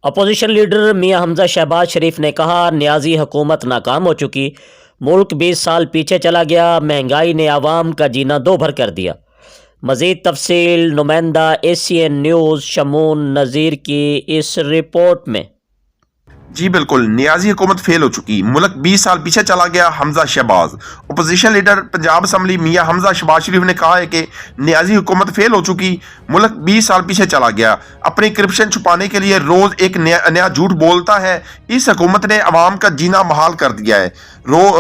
Opposition leader میاں حمزہ شہباز شریف نے کہا نیازی حکومت ناکام ہو چکی، ملک 20 سال پیچھے چلا گیا، مہنگائی نے عوام کا جینا دو بھر کر دیا۔ مزید تفصیل نمائندہ ACN نیوز شمون نذیر کی اس رپورٹ میں۔ جی بالکل، نیازی حکومت فیل ہو چکی، ملک 20 سال پیچھے چلا گیا۔ Hamza Shahbaz opposition leader Punjab assembly Mian Hamza Shahbaz شریف نے کہا ہے کہ نیازی حکومت فیل ہو چکی، ملک 20 سال پیچھے چلا گیا، اپنی کرپشن چھپانے کے لیے روز ایک نیا جھوٹ بولتا ہے۔ اس حکومت نے عوام کا جینا محال کر دیا ہے،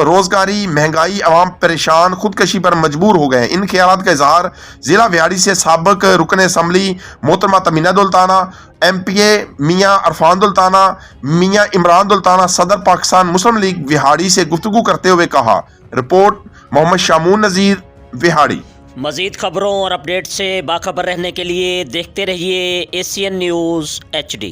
روزگاری، مہنگائی، عوام پریشان، خودکشی پر مجبور ہو گئے ہیں۔ ان خیالات کا اظہار ضلع وہاڑی سے سابق رکن اسمبلی محترمہ تمینہ دلتانہ، MPA میاں عرفان دلتانہ، میاں عمران دلتانہ صدر پاکستان مسلم لیگ وہاڑی سے گفتگو کرتے ہوئے کہا۔ رپورٹ محمد شمون نذیر، وہاڑی۔ مزید خبروں اور اپڈیٹ سے باخبر رہنے کے لیے دیکھتے رہیے ACN نیوز HD۔